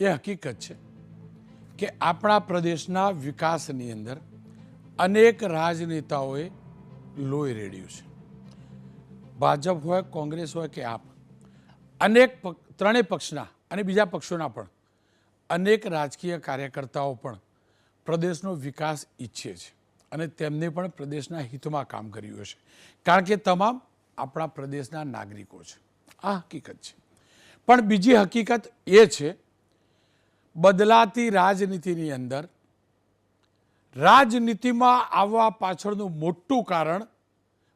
એ હકીકત છે કે આપણા પ્રદેશના વિકાસની અંદર અનેક રાજનેતાઓએ લોહી રેડ્યું છે. ભાજપ હોય, કોંગ્રેસ હોય કે આપ, અનેક ત્રણેય પક્ષના અને બીજા પક્ષોના પણ અનેક રાજકીય કાર્યકર્તાઓ પણ પ્રદેશનો વિકાસ ઈચ્છે છે અને તેમને પણ પ્રદેશના હિતમાં કામ કર્યું હશે, કારણ કે તમામ આપણા પ્રદેશના નાગરિકો છે. આ હકીકત છે. પણ બીજી હકીકત એ છે, બદલાતી રાજનીતિની અંદર રાજનીતિમાં આવવા પાછળનું મોટું કારણ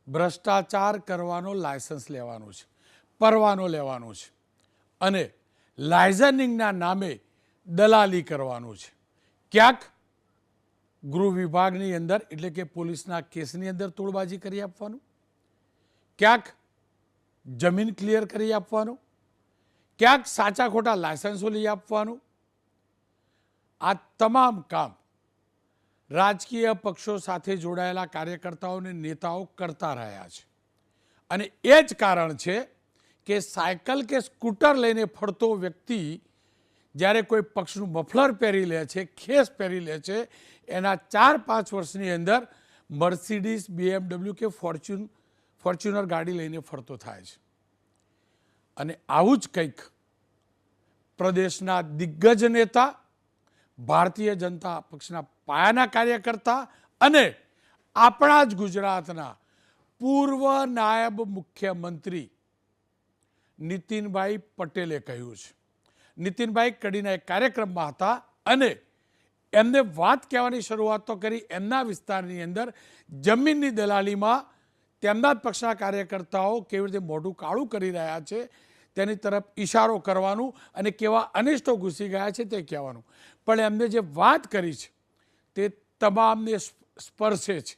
ભ્રષ્ટાચાર કરવાનો લાયસન્સ લેવાનું છે, પરવાનો લેવાનો છે અને લાયઝનિંગના નામે દલાલી કરવાનું છે. ક્યાંક ગૃહ વિભાગની અંદર એટલે કે પોલીસના કેસની અંદર તોડબાજી કરી આપવાનું, ક્યાંક જમીન ક્લિયર કરી આપવાનું, ક્યાંક સાચા ખોટા લાયસન્સો લઈ આપવાનું. આ તમામ કામ રાજકીય પક્ષો સાથે જોડાયેલા કાર્યકર્તાઓ અને નેતાઓ કરતા રહ્યા છે અને એ જ કારણ છે કે સાયકલ કે સ્કૂટર લઈને ફરતો વ્યક્તિ જ્યારે કોઈ પક્ષનું મફલર પહેરી લે છે, ખેસ પહેરી લે છે, એના 4-5 વર્ષની અંદર મર્સિડીઝ, BMW કે ફોર્ચ્યુનર ગાડી લઈને ફરતો થાય છે. અને આવું જ કંઈક પ્રદેશના દિગ્ગજ નેતા, ભારતીય જનતા પક્ષના પાયાના કાર્યકર્તા અને આપણા જ ગુજરાતના પૂર્વ નાયબ મુખ્યમંત્રી નીતિનભાઈ પટેલે કહ્યું છે. નીતિનભાઈ કડીના એક કાર્યક્રમમાં હતા અને એમને વાત કહેવાની શરૂઆત તો કરી એમના વિસ્તારની અંદર જમીનની દલાલીમાં તેમના જ પક્ષના કાર્યકર્તાઓ કેવી રીતે મોઢું કાળું કરી રહ્યા છે તેની તરફ ઇશારો કરવાનું અને કેવા અનિષ્ટો ઘૂસી ગયા છે તે કહેવાનું. પણ એમને જે વાત કરી છે તે તમામને સ્પર્શે છે.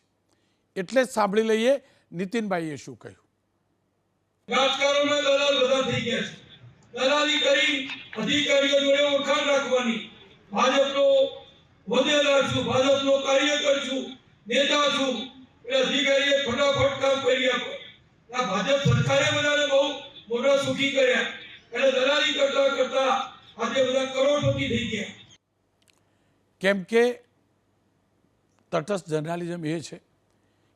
એટલે જ સાંભળી લઈએ નીતિનભાઈએ શું કહ્યું. રાજકારણમાં દલાલ બધા થઈ ગયા છે. દલાલી કરી અધિકારીઓ જોડે ઓળખાણ રાખવાની. ભાજપનો હોદ્દેદાર છું, ભાજપનો કાર્યકર છું, નેતા છું, એ અધિકારીએ ફટાફટ કામ કરી આપે. આ ભાજપ સરકારે બધાને બહુ મોટા સુખી કર્યા અને દલાલી કરતા કરતા આજે બધા કરોડપતિ થઈ ગયા. કેમ કે તટસ્થ જર્નાલિઝમ એ છે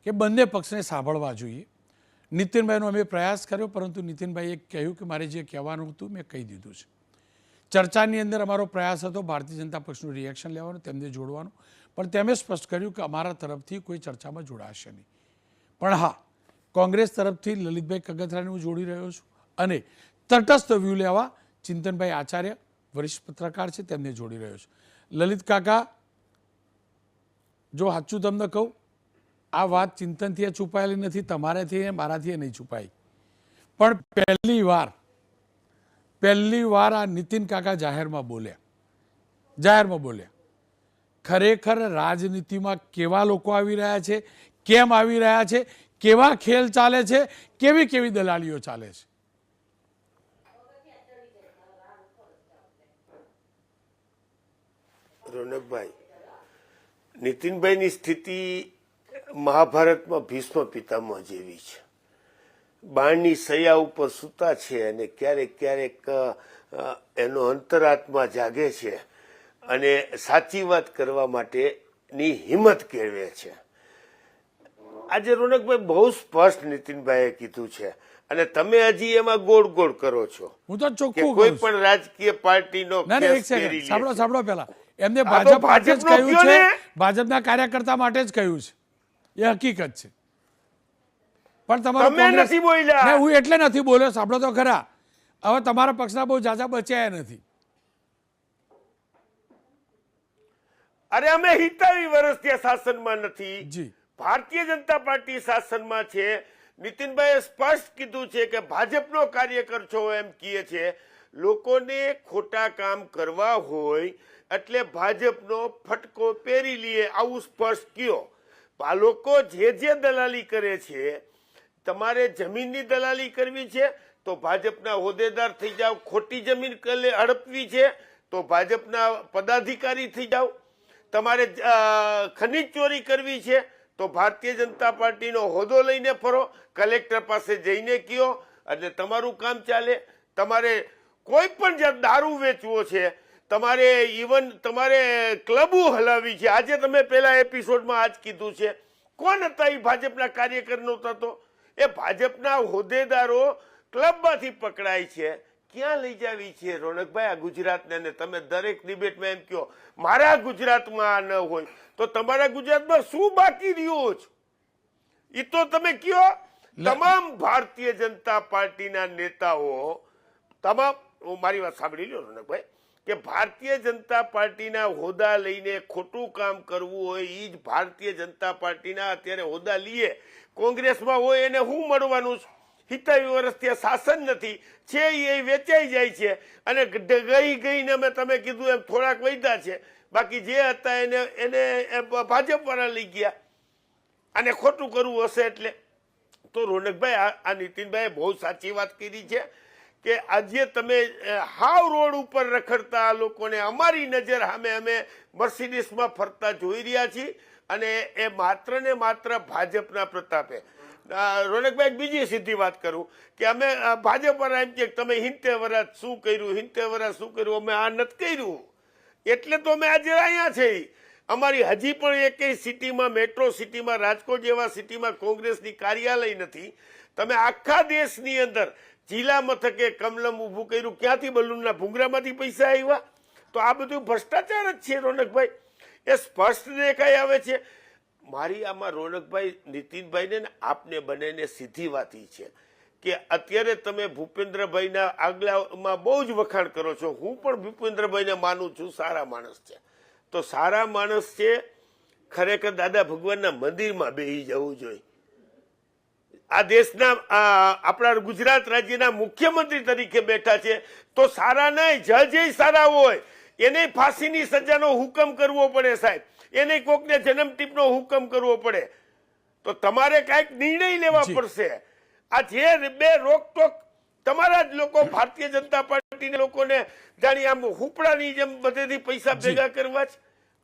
કે બંને પક્ષને સાંભળવા જોઈએ. નીતિનભાઈનો અમે પ્રયાસ કર્યો, પરંતુ નીતિનભાઈએ કહ્યું કે મારે જે કહેવાનું હતું મેં કહી દીધું છે. ચર્ચાની અંદર અમારો પ્રયાસ હતો ભારતીય જનતા પક્ષનું રિએક્શન લેવાનું, તેમને જોડવાનું, પણ તેમણે સ્પષ્ટ કર્યું કે અમારા તરફથી કોઈ ચર્ચામાં જોડાશે નહીં. પણ હા, કોંગ્રેસ તરફથી લલિતભાઈ કગથરાને હું જોડી રહ્યો છું અને તટસ્થ વ્યૂ લેવા ચિંતનભાઈ આચાર્ય વરિષ્ઠ પત્રકાર છે તેમને જોડી રહ્યો છું. લલિત કાકા, જો સાચું તમને કહું, આ વાત ચિંતનથી છુપાયેલી નથી, તમારાથી મારાથી નહીં છુપાઈ. પણ પહેલી વાર આ નીતિન કાકા જાહેરમાં બોલ્યા. ખરેખર રાજનીતિમાં કેવા લોકો આવી રહ્યા છે, કેમ આવી રહ્યા છે, કેવા ખેલ ચાલે છે, કેવી દલાલીઓ ચાલે છે. રોનકભાઈ, નીતિનભાઈની સ્થિતિ મહાભારતમાં ભીષ્મ પિતામહ જેવી છે. બાણની સૈયા ઉપર સૂતા છે અને ક્યારેક એનો અંતરાત્મા જાગે છે અને સાચી વાત કરવા માટેની હિંમત કેળવે છે. આજે રોનકભાઈ બહુ સ્પષ્ટ નીતિનભાઈએ કીધું છે અને તમે હજી એમાં ગોળ કરો છો. હું તો ચોખ્ખું કોઈ પણ રાજકીય પાર્ટીનો સાંભળો પહેલા એમને ભાજપ માટે જ કહ્યું છે, ભાજપના કાર્યકર્તા માટે જ કહ્યું છે, એ હકીકત છે. પણ તમે નથી બોલ્યા. હું એટલે નથી બોલ્યો, સાંભળો તો ખરા. હવે તમારા પક્ષના બહુ ઝાઝા બચ્યા નથી. અરે અમે 70 વર્ષથી શાસનમાં નથી જી, ભારતીય જનતા પાર્ટી શાસનમાં છે. નીતિનભાઈએ સ્પષ્ટ કીધું છે કે ભાજપનો કાર્યકર છો એમ કહે છે. લોકોને ખોટા કામ કરવા હોય એટલે ભાજપનો ફટકો પહેરી લઈએ, આવું સ્પષ્ટ કયો. આ લોકો જે દલાલી કરે છે, તમારે જમીનની દલાલી કરવી છે તો ભાજપના હોદ્દેદાર થઈ જાઓ, ખોટી જમીન હડપવી છે તો ભાજપના પદાધિકારી થઈ જાઓ, તમારે ખનીજ ચોરી કરવી છે તો ભારતીય જનતા પાર્ટીનો હોદ્દો લઈને ફરો, કલેક્ટર પાસે જઈને કયો અને તમારું કામ ચાલે. તમારે કોઈ પણ દારૂ વેચવો છે તમારે ઇવન તમારે ક્લબો હલાવી છે. આજે તમે પહેલા એપિસોડમાં આજ કીધું છે. કોણ હતા એ ભાજપના કાર્યકર નહોતા તો? એ ભાજપના હોદ્દેદારો ક્લબમાંથી પકડાય છે. ક્યાં લઈ જાવી છે રોનકભાઈ આ ગુજરાતને? ને તમે દરેક ડિબેટમાં એમ કહો મારા ગુજરાતમાં આ ન હોય તો તમારા ગુજરાતમાં શું બાકી રહ્યું છે? એ તો તમે કહો. તમામ ભારતીય જનતા પાર્ટીના નેતાઓ, તમામ, મારી વાત સાંભળી લો રોનકભાઈ, કે ભારતીય જનતા પાર્ટીના હોદ્દા લઈને ખોટું કામ કરવું હોય એ જ ભારતીય જનતા પાર્ટીના અત્યારે હોદ્દા લઈએ. કોંગ્રેસમાં હોય એને શું મળવાનું છે? 70 વર્ષથી શાસન નથી છે, એ વેચાઈ જાય છે અને ગઈને અમે તમે કીધું એમ થોડાક વૈધા છે, બાકી જે હતા એને ભાજપ વાળા લઈ ગયા. અને ખોટું કરવું હશે એટલે તો રોનકભાઈ આ નીતિનભાઈએ બહુ સાચી વાત કરી છે કે આજે તમે હાવ રોડ ઉપર રખડતા આ લોકોને અમારી નજર સામે અમે મર્સિડીઝમાં ફરતા જોઈ રહ્યા છીએ અને એ માત્ર ને માત્ર ભાજપના પ્રતાપે. રોનકભાઈ બીજી સીધી વાત કરું કે અમે ભાજપ વાળા એમ કે તમે 70 વર્ષ શું કર્યું, 70 વર્ષ શું કર્યું, અમે આ નથી કર્યું એટલે તો અમે આજે અહીંયા છે. અમારી હજી પણ એકેય સિટીમાં, મેટ્રો સિટીમાં, રાજકોટ જેવા સિટીમાં કોંગ્રેસની કાર્યાલય નથી. તમે આખા દેશની અંદર જિલ્લા મથકે કમલમ ઊભું કર્યું, ક્યાંથી બલૂનના ભૂંગરામાંથી પૈસા આવ્યા? તો આ બધું ભ્રષ્ટાચાર જ છે રોનકભાઈ, એ સ્પષ્ટ દેખાઈ આવે છે. મારી આમાં રોનકભાઈ, નીતિનભાઈને ને આપને બંનેને સીધી વાત ઈ છે કે અત્યારે તમે ભૂપેન્દ્રભાઈના આગલામાં બહુ જ વખાણ કરો છો. હું પણ ભૂપેન્દ્રભાઈને માનું છું, સારા માણસ છે. તો સારા માણસ છે, ખરેખર દાદા ભગવાનના મંદિરમાં બેસી જવું જોઈએ. આ દેશના આપણા ગુજરાત રાજ્યના મુખ્યમંત્રી તરીકે બેઠા છે તો સારા નહીં, જજ સારા હોય એને ફાંસીની સજાનો હુકમ કરવો પડે સાહેબ, એને કોકને જન્મટીપનો હુકમ કરવો પડે. તો તમારે કાંઈક નિર્ણય લેવા પડશે. આ જે બે રોકટોક તમારા જ લોકો, ભારતીય જનતા પાર્ટીના લોકોને જાણી આમ હુપડાની જેમ બધેથી પૈસા ભેગા કરવા છે.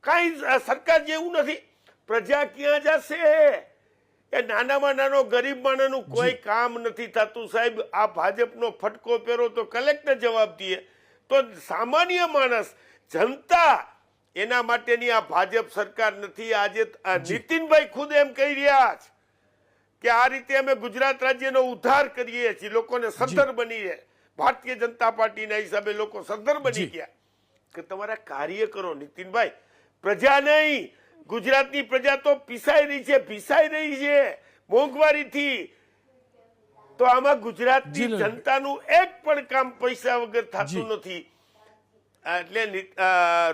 કાંઈ સરકાર જેવું નથી. પ્રજા ક્યાં જશે? એ નાનામાં નાનો ગરીબ માણસનું કોઈ કામ નથી થતું સાહેબ. આ ભાજપનો ફટકો પહેરો તો કલેક્ટર જવાબ દે, તો સામાન્ય માણસ, જનતા, એના માટેની આ ભાજપ સરકાર નથી. આજે નીતિનભાઈ ખુદ એમ કહી રહ્યા છે કે આ રીતે અમે ગુજરાત રાજ્યનો ઉદ્ધાર કરીએ છીએ, લોકોને સદ્ધર બનીએ. ભારતીય જનતા પાર્ટીના હિસાબે લોકો સદ્ધર બની ગયા. કે તમારા કાર્યકરો નીતિનભાઈ, પ્રજા નહીં, ગુજરાતની પ્રજા તો પીસાઈ રહી છે, ભીસાઈ રહી છે મોંઘવારીથી. તો આમાં ગુજરાતની જનતાનું એક પણ કામ પૈસા વગર થતું નથી. એટલે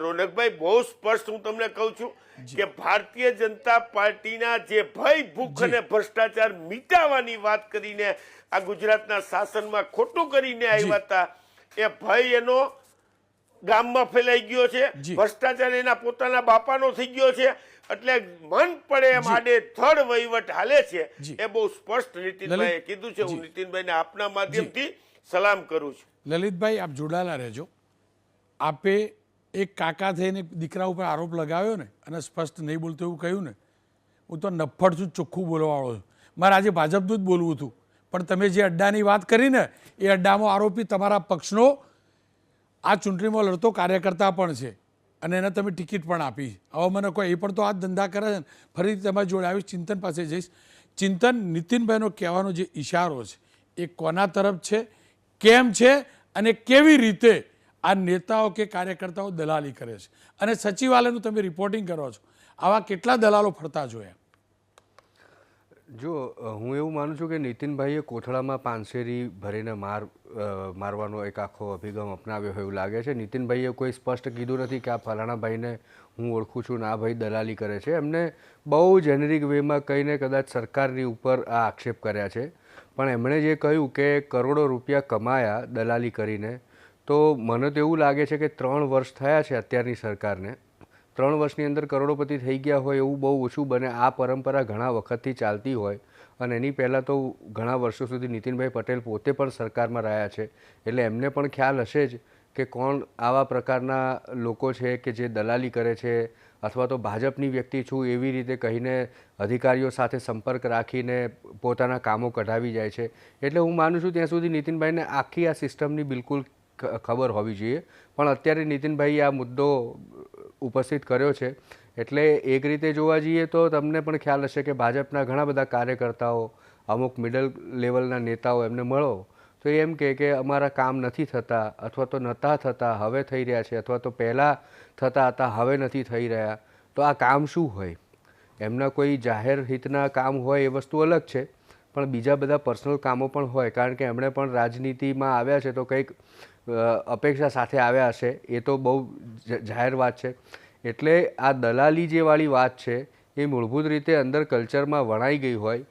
રોનકભાઈ બહુ સ્પષ્ટ હું તમને કહું છું કે ભારતીય જનતા પાર્ટીના જે ભય, ભૂખ અને ભ્રષ્ટાચાર મિટાવવાની વાત કરીને આ ગુજરાતના શાસનમાં ખોટું કરીને આવ્યા હતા, એ ભય એનો ગામમાં ફેલાઈ ગયો છે, ભ્રષ્ટાચાર એના પોતાના બાપાનો થઈ ગયો છે. એટલે મન પડે એમ આડે થડ વહીવટ હાલે છે, એ બહુ સ્પષ્ટ નીતિનભાઈએ કીધું છે. હું નીતિનભાઈને આપના માધ્યમથી સલામ કરું છું. લલિતભાઈ, આપ જોડાયેલા રહેજો. આપે એક કાકા થઈને દીકરા ઉપર આરોપ લગાવ્યો ને અને સ્પષ્ટ નહીં બોલતો એવું કહ્યું ને, હું તો નફ્ફડ છું, ચોખ્ખું બોલવાવાળો છું. મારે આજે ભાજપનું જ બોલવું હતું, પણ તમે જે અડ્ડાની વાત કરી ને એ અડ્ડામાં આરોપી તમારા પક્ષનો આ ચૂંટણીમાં લડતો કાર્યકર્તા પણ છે અને એને તમે ટિકિટ પણ આપી. હવે મને કોઈ એ પણ તો આ ધંધા કરે છે ને. ફરીથી તમારી જોડે આવીશ, ચિંતન પાસે જઈશ. ચિંતન, નીતિનભાઈનો કહેવાનો જે ઇશારો છે એ કોના તરફ છે, કેમ છે અને કેવી રીતે આ નેતાઓ કે કાર્યકર્તાઓ દલાલી કરે છે? અને સચિવાલયનું તમે રિપોર્ટિંગ કરો છો, આવા કેટલા દલાલો ફરતા જોયા? જો હું એવું માનું છું કે નીતિનભાઈએ કોથળામાં પાનસેરી ભરીને મારવાનો એક આખો અભિગમ અપનાવ્યો હોય એવું લાગે છે. નીતિનભાઈએ કોઈ સ્પષ્ટ કીધું નથી કે આ ફલાણા ભાઈને હું ઓળખું છું ને આ ભાઈ દલાલી કરે છે. એમને બહુ જેનરિક વેમાં કહીને કદાચ સરકારની ઉપર આ આક્ષેપ કર્યા છે, પણ એમણે જે કહ્યું કે કરોડો રૂપિયા કમાયા દલાલી કરીને, તો મને તો એવું લાગે છે કે 3 વર્ષ થયા છે અત્યારની સરકારને. 3 વર્ષની અંદર કરોડોપતિ થઈ ગયા હોય એવું બહુ ઓછું બને. આ પરંપરા ઘણા વખતથી ચાલતી હોય અને એની પહેલાં તો ઘણા વર્ષો સુધી નીતિનભાઈ પટેલ પોતે પણ સરકારમાં રહ્યા છે, એટલે એમને પણ ખ્યાલ હશે જ કે કોણ આવા પ્રકારના લોકો છે કે જે દલાલી કરે છે, અથવા તો ભાજપની વ્યક્તિ છું એવી રીતે કહીને અધિકારીઓ સાથે સંપર્ક રાખીને પોતાના કામો કઢાવી જાય છે. એટલે હું માનું છું ત્યાં સુધી નીતિનભાઈને આખી આ સિસ્ટમની બિલકુલ ખબર હોવી જોઈએ. પણ અત્યારે નીતિનભાઈએ આ મુદ્દો ઉપસ્થિત કર્યો છે એટલે એક રીતે જોવા જઈએ તો તમને પણ ખ્યાલ હશે કે ભાજપના ઘણા બધા કાર્યકર્તાઓ, અમુક મિડલ લેવલના નેતાઓ એમને મળો તો એમ કે અમારા કામ નથી થતા, અથવા તો નહોતા થતા હવે થઈ રહ્યા છે, અથવા તો પહેલાં થતા હતા હવે નથી થઈ રહ્યા. તો આ કામ શું હોય? એમના કોઈ જાહેર હિતના કામ હોય એ વસ્તુ અલગ છે, પણ બીજા બધા પર્સનલ કામો પણ હોય, કારણ કે એમણે પણ રાજનીતિમાં આવ્યા છે તો કંઈક અપેક્ષા સાથે આવ્યા હશે, એ તો બહુ જાહેર વાત છે. એટલે આ દલાલી જે વાળી વાત છે એ મૂળભૂત રીતે અંદર કલ્ચરમાં વણાઈ ગઈ હોય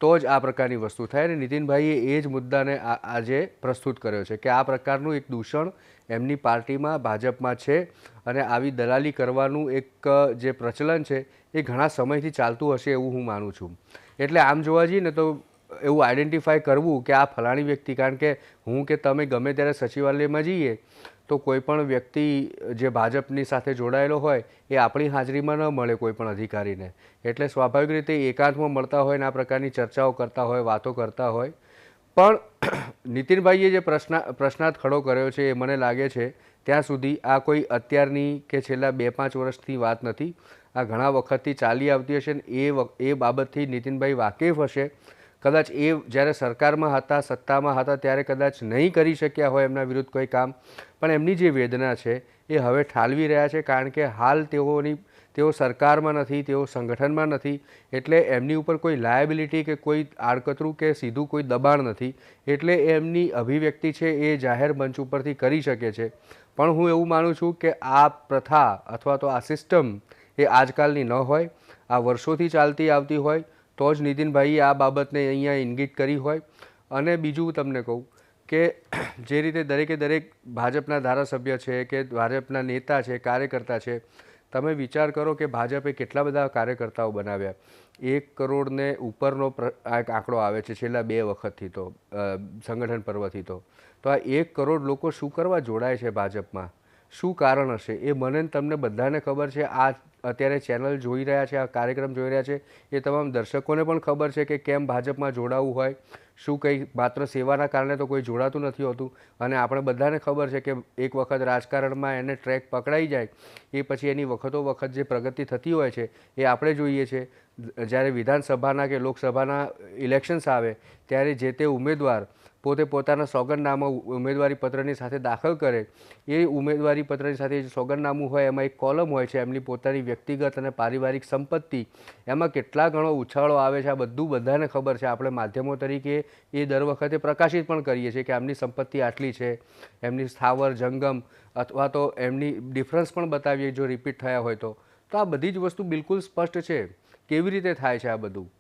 તો જ આ પ્રકારની વસ્તુ થાય. અને નીતિનભાઈએ એ જ મુદ્દાને આજે પ્રસ્તુત કર્યો છે કે આ પ્રકારનું એક દૂષણ એમની પાર્ટીમાં, ભાજપમાં છે અને આવી દલાલી કરવાનું એક જે પ્રચલન છે એ ઘણા સમયથી ચાલતું હશે એવું હું માનું છું. એટલે આમ જોવા જઈએ ને તો એવું આઈડેન્ટિફાય કરવું કે આ ફલાણી વ્યક્તિ, કારણ કે હું કે તમે ગમે ત્યારે સચિવાલયમાં જઈએ તો કોઈ પણ વ્યક્તિ જે ભાજપની સાથે જોડાયેલો હોય એ આપણી હાજરીમાં ન મળે કોઈ પણ અધિકારીને, એટલે સ્વાભાવિક રીતે એકાંતમાં મળતા હોય ને આ પ્રકારની ચર્ચાઓ કરતા હોય, વાતો કરતા હોય. પણ નીતિનભાઈએ જે પ્રશ્નાર્થ ખડો કર્યો છે એ મને લાગે છે ત્યાં સુધી આ કોઈ અત્યારની કે છેલ્લા 2-5 વર્ષની વાત નથી, આ ઘણા વખતથી ચાલી આવતી હશે ને એ બાબતથી નીતિનભાઈ વાકેફ હશે. કદાચ એ જ્યારે સરકારમાં હતા, સત્તામાં હતા ત્યારે કદાચ નહીં કરી શક્યા હોય એમના વિરુદ્ધ કોઈ કામ, પણ એમની જે વેદના છે એ હવે ઠાલવી રહ્યા છે, કારણ કે હાલ તેઓ સરકારમાં નથી, તેઓ સંગઠનમાં નથી, એટલે એમની ઉપર કોઈ લાયબિલિટી કે કોઈ આડકતરું કે સીધું કોઈ દબાણ નથી, એટલે એમની અભિવ્યક્તિ છે એ જાહેર મંચ ઉપરથી કરી શકે છે. પણ હું એવું માનું છું કે આ પ્રથા અથવા તો આ સિસ્ટમ એ આજકાલની ન હોય, આ વર્ષોથી ચાલતી આવતી હોય તો જ નીતિનભાઈએ આ બાબતને અહીંયા ઇંગિત કરી હોય. અને બીજું તમને કહું કે જે રીતે દરેકે દરેક ભાજપના ધારાસભ્ય છે કે ભાજપના નેતા છે, કાર્યકર્તા છે, તમે વિચાર કરો કે ભાજપે કેટલા બધા કાર્યકર્તાઓ બનાવ્યા. 1 કરોડને ઉપરનો એક આંકડો આવે છે છેલ્લા 2 વખતથી, તો સંગઠન પર્વથી. તો આ 1 કરોડ લોકો શું કરવા જોડાય છે ભાજપમાં? શું કારણ હશે? એ મને તમને બધાને ખબર છે. આ અત્યારે ચેનલ જોઈ રહ્યા છે, આ કાર્યક્રમ જોઈ રહ્યા છે, એ તમામ દર્શકોને પણ ખબર છે કે કેમ ભાજપમાં જોડાવું હોય, શું કંઈ માત્ર સેવાના કારણે તો કોઈ જોડાતું નથી હોતું. અને આપણે બધાને ખબર છે કે એક વખત રાજકારણમાં એને ટ્રેક પકડાઈ જાય એ પછી એની વખતો વખત જે પ્રગતિ થતી હોય છે એ આપણે જોઈએ છે. જ્યારે વિધાનસભાના કે લોકસભાના ઇલેક્શન્સ આવે ત્યારે જે તે ઉમેદવાર પોતે પોતાના સોગંદનામું ઉમેદવારી પત્રની સાથે દાખલ કરે, એ ઉમેદવારી પત્રની સાથે જે સોગંદનામું હોય એમાં એક કોલમ હોય છે એમની પોતાની વ્યક્તિગત અને પારિવારિક સંપત્તિ, એમાં કેટલા ઘણો ઉછાળો આવે છે. આ બધું બધાને ખબર છે. આપણે માધ્યમો તરીકે એ દર વખતે પ્રકાશિત પણ કરીએ છીએ કે આમની સંપત્તિ આટલી છે, એમની સ્થાવર જંગમ અથવા તો એમની ડિફરન્સ પણ બતાવીએ જો રિપીટ થયા હોય તો. તો આ બધી જ વસ્તુ બિલકુલ સ્પષ્ટ છે. કેવી રીતે થાય છે આ બધું?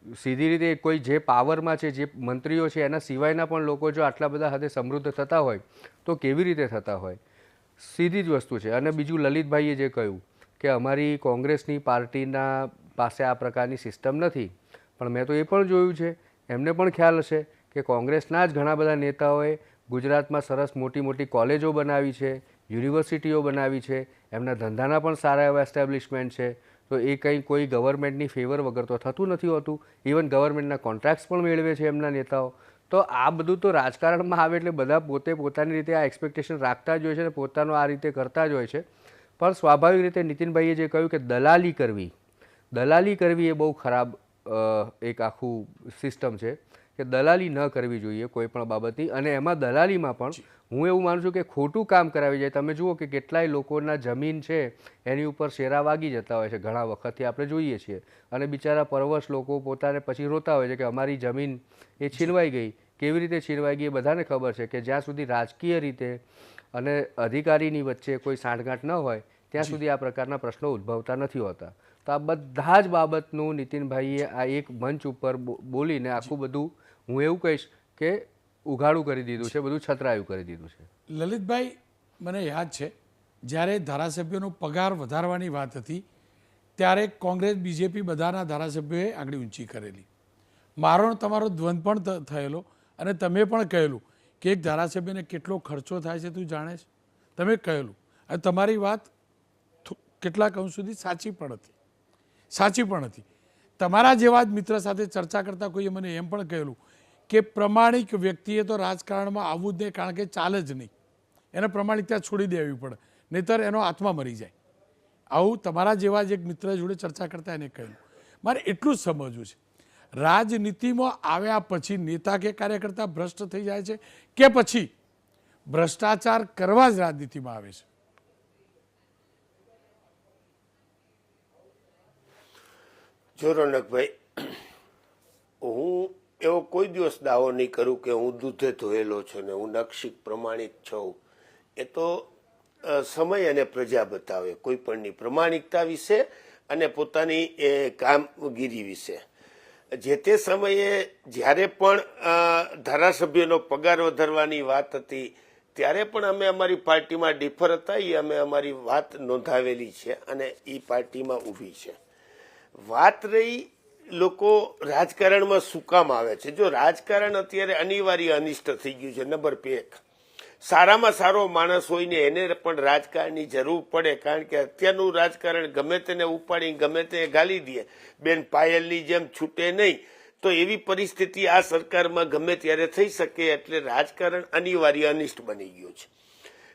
સીધી રીતે કોઈ જે પાવરમાં છે, જે મંત્રીઓ છે, એના સિવાયના પણ લોકો જો આટલા બધા હદે સમૃદ્ધ થતા હોય તો કેવી રીતે થતા હોય? સીધી જ વસ્તુ છે. અને બીજું લલિતભાઈએ જે કહ્યું કે અમારી કોંગ્રેસની પાર્ટીના પાસે આ પ્રકારની સિસ્ટમ નથી, પણ મેં તો એ પણ જોયું છે, એમને પણ ખ્યાલ હશે કે કોંગ્રેસના જ ઘણા બધા નેતાઓએ ગુજરાતમાં સરસ મોટી મોટી કોલેજો બનાવી છે, યુનિવર્સિટીઓ બનાવી છે, એમના ધંધાના પણ સારા એવા એસ્ટેબ્લિશમેન્ટ છે. તો એ કંઈ કોઈ ગવર્મેન્ટની ફેવર વગર તો થતું નથી હોતું. ઇવન ગવર્મેન્ટના કોન્ટ્રાક્ટ્સ પણ મેળવે છે એમના નેતાઓ. તો આ બધું તો રાજકારણમાં આવે એટલે બધા પોતે પોતાની રીતે આ એક્સપેક્ટેશન રાખતા જ હોય છે અને પોતાનો આ રીતે કરતા જ હોય છે. પણ સ્વાભાવિક રીતે નીતિનભાઈએ જે કહ્યું કે દલાલી કરવી એ બહુ ખરાબ એક આખું સિસ્ટમ છે કે દલાલી ન કરવી જોઈએ કોઈ પણ બાબતની. અને એમાં દલાલીમાં પણ હું એવું માનું છું કે ખોટું કામ કરાવી જાય. તમે જુઓ કે કેટલાય લોકોના જમીન છે એની ઉપર શેરા વાગી જતા હોય છે, ઘણા વખતથી આપણે જોઈએ છીએ. અને બિચારા પરવશ લોકો પોતાને પછી રોતા હોય છે કે અમારી જમીન એ છીનવાઈ ગઈ. કેવી રીતે છીનવાઈ ગઈ એ બધાને ખબર છે કે જ્યાં સુધી રાજકીય રીતે અને અધિકારીની વચ્ચે કોઈ સાંઠગાંઠ ન હોય ત્યાં સુધી આ પ્રકારના પ્રશ્નો ઉદ્ભવતા નથી હોતા. તો આ બધા જ બાબતનું નીતિનભાઈએ આ એક મંચ ઉપર બોલીને આખું બધું હું એવું કહીશ કે ઉઘાડું કરી દીધું છે, બધું છતરાયું કરી દીધું છે. લલિતભાઈ, મને યાદ છે જ્યારે ધારાસભ્યોનો પગાર વધારવાની વાત હતી ત્યારે કોંગ્રેસ, બીજેપી બધાના ધારાસભ્યોએ આંગળી ઊંચી કરેલી. મારો તમારો દ્વંદ પણ થયેલો અને તમે પણ કહેલું કે એક ધારાસભ્યને કેટલો ખર્ચો થાય છે તું જાણે છે, તમે કહેલું. અને તમારી વાત કેટલાક અંશ સુધી સાચી પણ હતી. તમારા જેવા જ મિત્ર સાથે ચર્ચા કરતાં કોઈએ મને એમ પણ કહેલું કે પ્રમાણિક વ્યક્તિએ તો રાજકારણમાં આવવું જ નહીં, કારણ કે ચાલે જ નહીં. એને પ્રમાણિકતા છોડી દેવી પડે, નહીંતર એનો આત્મા મરી જાય. આવું તમારા જેવા જ એક મિત્ર જોડે ચર્ચા કરતા એને કહ્યું. મારે એટલું જ સમજવું છે, રાજનીતિમાં આવ્યા પછી નેતા કે કાર્યકર્તા ભ્રષ્ટ થઈ જાય છે કે પછી ભ્રષ્ટાચાર કરવા જ રાજનીતિમાં આવે છે? જો રોનકભાઈ, હું એવો કોઈ દિવસ દાવો નહીં કરું કે હું દૂધે ધોયેલો છું ને હું નક્ષિક પ્રમાણિક છું. એ તો સમય અને પ્રજા બતાવે કોઈ પણની પ્રમાણિકતા વિશે અને પોતાની એ કામગીરી વિશે. જે તે સમયે જ્યારે પણ ધારાસભ્યનો પગાર વધારવાની વાત હતી ત્યારે પણ અમે અમારી પાર્ટીમાં ડિફર હતા, એ અમે અમારી વાત નોંધાવેલી છે અને એ પાર્ટીમાં ઊભી છે. વાત રહી લોકો રાજકારણમાં શું કામ આવે છે. જો રાજકારણ અત્યારે અનિવાર્ય અનિષ્ટ થઈ ગયું છે. નંબર 1, સારામાં સારો માણસ હોય ને એને પણ રાજકારણની જરૂર પડે, કારણ કે અત્યારનું રાજકારણ ગમે તેને ઉપાડી ગમે તે ગાલી દે, બેન પાયલની જેમ છૂટે નહીં. તો એવી પરિસ્થિતિ આ સરકારમાં ગમે ત્યારે થઈ શકે, એટલે રાજકારણ અનિવાર્ય અનિષ્ટ બની ગયું છે.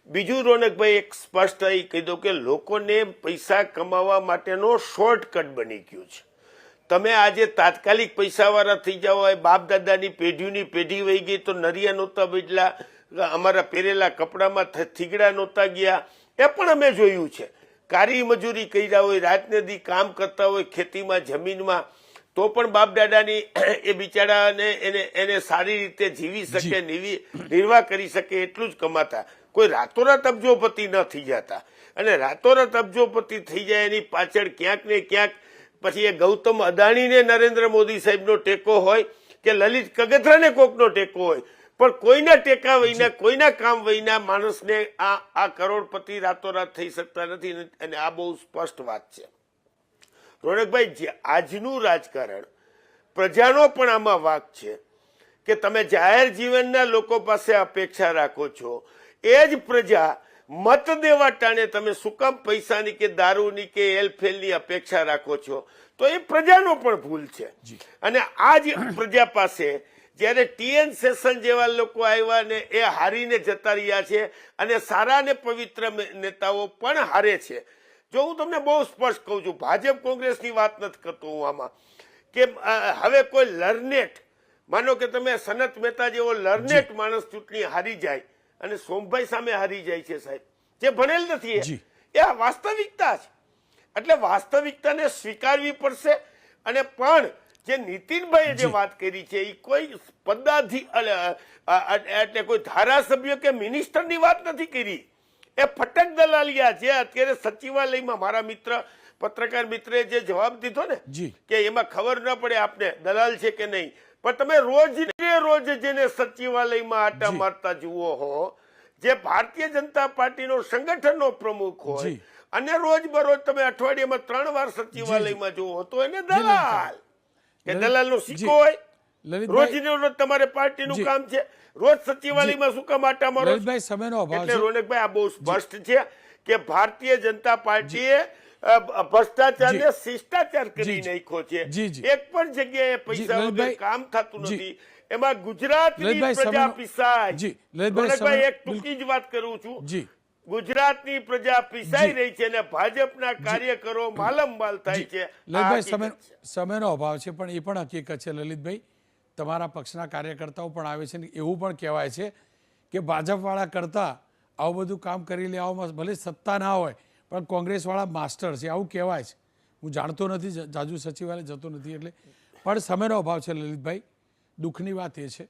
બીજું રોનકભાઈ, એક સ્પષ્ટ એ કહી દઉં કે લોકોને પૈસા કમાવા માટેનો શોર્ટકટ બની ગયું છે. તમે આજે તાત્કાલિક પૈસાવાળા થઈ જાઓ, બાપ દાદાની પેઢીની પેઢી વહી ગઈ તો નરિયા નહોતા બદલા, અમારા પહેરેલા કપડામાં થીગડા નહોતા ગયા, એ પણ અમે જોયું છે. કારી મજૂરી કર્યા હોય, રાતને દી કામ કરતા હોય ખેતીમાં જમીનમાં, તો પણ બાપ દાદાની એ બિચારાને એને સારી રીતે જીવી શકે, નિર્વાહ કરી શકે એટલું જ કમાતા. કોઈ રાતોરાત અબજોપતિ ન થઈ જતા. અને રાતોરાત અબજોપતિ થઈ જાય એની પાછળ ક્યાંક ને ક્યાંક પછી એ ગૌતમ અદાણીને નરેન્દ્ર મોદી સાહેબનો ટેકો હોય કે લલિત કગથરાને કોકનો ટેકો હોય, પણ કોઈના ટેકા વહીના કોઈના કામ વહીના માણસને આ કરોડપતિ રાતોરાત થઈ શકતા નથી. અને આ બહુ સ્પષ્ટ વાત છે રોનકભાઈ. આજનું રાજકારણ પ્રજાનો પણ આમાં વાંક છે કે તમે જાહેર જીવનના લોકો પાસે અપેક્ષા રાખો છો, એ જ પ્રજા મત દેવા ટાણે તમે શું કામ પૈસાની કે દારૂની કે એલફેલની અપેક્ષા રાખો છો? તો એ પ્રજાનો પણ ભૂલ છે. અને આ જ પ્રજા પાસે જ્યારે TN સેશન જેવા લોકો આવ્યા ને એ હારીને જતા રહ્યા છે અને સારા ને પવિત્ર નેતાઓ પણ હારે છે. જો હું તમને બહુ સ્પષ્ટ કહું છું, ભાજપ કોંગ્રેસની વાત નથી કરતો હું આમાં, કે હવે કોઈ લર્નેટ, માનો કે તમે સનત મહેતા જેવો લર્નેટ માણસ ચૂંટણી હારી જાય અને સોમભાઈ સામે હારી જાય છે સાહેબ, જે ભણેલ નથી, એ આ વાસ્તવિકતા છે. એટલે વાસ્તવિકતાને સ્વીકારવી પડશે. અને પણ જે નીતિનભાઈએ જે વાત કરી છે એ કોઈ એટલે કોઈ ધારાસભ્ય કે મિનિસ્ટરની વાત નથી કરી, એ ફટક દલાલિયા જે અત્યારે સચિવાલયમાં મારા મિત્ર પત્રકાર મિત્રે જે જવાબ દીધો ને કે એમાં ખબર ન પડે આપને દલાલ છે કે નહીં, પણ તમે રોજ જેને સચિવાલયમાં આટા મારતા જુઓ હો, જે ભારતીય જનતા પાર્ટીનો સંગઠનનો પ્રમુખ હોય અને રોજબરોજ તમે અઠવાડિયામાં 3 વાર સચિવાલયમાં જુઓ તો એને દલાલ કે દલાલનો સિક્કો હોય. રોજને રોજ તમારે પાર્ટીનું કામ છે, રોજ સચિવાલયમાં શું કામ આટા મારો? એટલે રોનકભાઈ આ બહુ સ્પષ્ટ છે કે ભારતીય જનતા પાર્ટીએ ભ્રષ્ટાચારને શિષ્ટાચાર કરી નાખ્યો છે. એક પણ જગ્યાએ પૈસા વગર કામ થતું નથી. એમાં ગુજરાતની પ્રજા પીસાય. રોનકભાઈ એક ટૂંકી જ વાત કરું છું, ગુજરાતની પ્રજા પીસાઈ રહી છે અને ભાજપના કાર્યકરો માલમમાલ થાય છે. લલિતભાઈ, સમયનો અભાવ છે પણ એ પણ હકીકત છે. લલિતભાઈ, તમારા પક્ષના કાર્યકર્તાઓ પણ આવે છે ને એવું પણ કહેવાય છે કે ભાજપવાળા કરતા આવું બધું કામ કરી લેવામાં ભલે સત્તા ના હોય પણ કોંગ્રેસવાળા માસ્ટર છે, આવું કહેવાય છે. હું જાણતો નથી, જાજુ સચિવાલય જતો નથી એટલે, પણ સમયનો અભાવ છે. લલિતભાઈ, દુઃખની વાત એ છે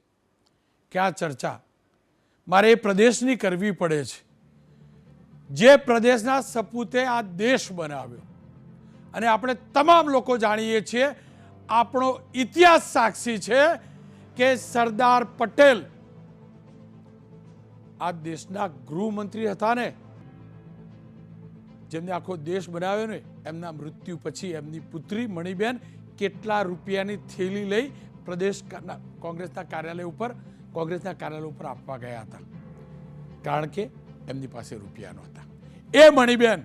કે આ ચર્ચા મારે એ પ્રદેશની કરવી પડે છે જે પ્રદેશના સપૂતે આ દેશ બનાવ્યો. અને આપણે તમામ લોકો જાણીએ છીએ, આપણો ઇતિહાસ સાક્ષી છે કે સરદાર પટેલ આ દેશના ગૃહમંત્રી હતા ને, જેમને આખો દેશ બનાવ્યો ને, એમના મૃત્યુ પછી એમની પુત્રી મણિબેન કેટલા રૂપિયાની થેલી લઈ કોંગ્રેસના કાર્યાલય ઉપર આપવા ગયા હતા, કારણ કે એમની પાસે રૂપિયા નહોતા. એ મણિબેન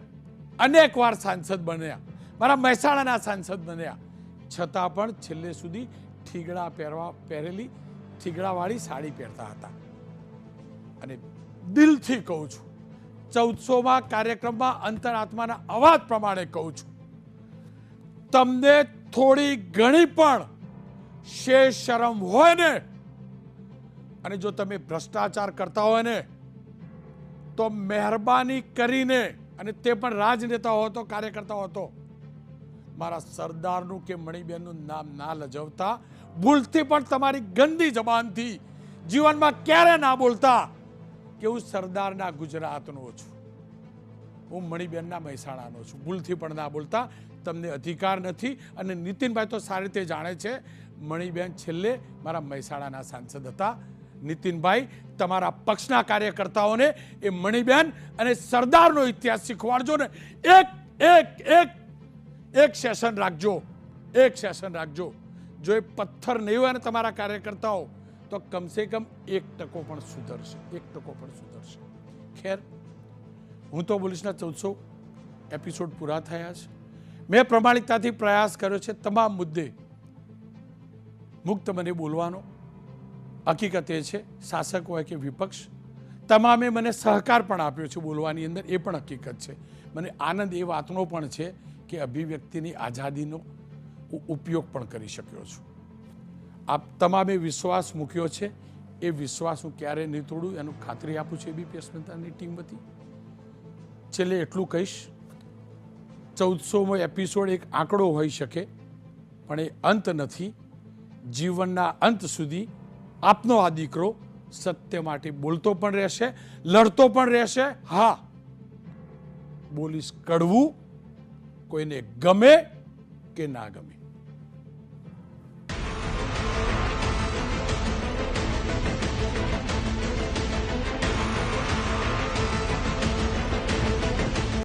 અનેક વાર સાંસદ બન્યા, મારા મહેસાણાના સાંસદ બન્યા, છતાં પણ છેલ્લે સુધી ઠીગડા પહેરેલી ઠીગડાવાળી સાડી પહેરતા હતા. અને દિલથી કહું છું, 1400મા કાર્યક્રમમાં અંતરાત્માના અવાજ પ્રમાણે કહું છું, તમને થોડી ઘણી પણ શેષ શરમ હોય ને, અને જો તમે ભ્રષ્ટાચાર કરતા હોય ને, તો મહેરબાની કરીને, અને તે પણ રાજનેતા હો તો, કાર્યકર્તા હો તો, મારા સરદારનું કે મણિબેનનું નામ ના લજવતા, ભૂલથી પણ તમારી ગંદી જબાનથી જીવનમાં ક્યારે ના બોલતા કે હું સરદારના ગુજરાતનો છું, હું મણિબેનના મહેસાણાનો છું. ભૂલથી પણ ના બોલતા. તમને અધિકાર નથી. અને નીતિનભાઈ તો સારી રીતે જાણે છે, મણિબેન છેલ્લે મારા મહેસાણાના સાંસદ હતા. નીતિનભાઈ, તમારા પક્ષના કાર્યકર્તાઓને એ મણિબેન અને સરદારનો ઇતિહાસ શીખવાડજો ને. એક સેશન રાખજો, એક સેશન રાખજો. જો એ પથ્થર નહીં હોય ને તમારા કાર્યકર્તાઓ, તો કમસે કમ 1% પણ સુધરશે, 1% પણ સુધરશે. ખેર, હું તો પોલીસના 1400 એપિસોડ પૂરા થયા છે. મેં પ્રમાણિકતાથી પ્રયાસ કર્યો છે તમામ મુદ્દે મુક્ત મને બોલવાનો. હકીકત એ છે, શાસક હોય કે વિપક્ષ, તમામે મને સહકાર પણ આપ્યો છે બોલવાની અંદર, એ પણ હકીકત છે. મને આનંદ એ વાતનો પણ છે કે અભિવ્યક્તિની આઝાદીનો ઉપયોગ પણ કરી શક્યો છું. આપ તમામે વિશ્વાસ મૂક્યો છે, એ વિશ્વાસ હું ક્યારેય નહીં તોડું, એનું ખાતરી આપું છું એબીપી અસ્મિતાની ટીમ વતી. છેલ્લે એટલું કહીશ, 1400મો એપિસોડ એક આંકડો હોઈ શકે, પણ એ અંત નથી. જીવનના અંત સુધી આપનો આ દીકરો સત્ય માટે બોલતો પણ રહેશે, લડતો પણ રહેશે. હા, બોલીશ કડવું, કોઈને ગમે કે ના ગમે.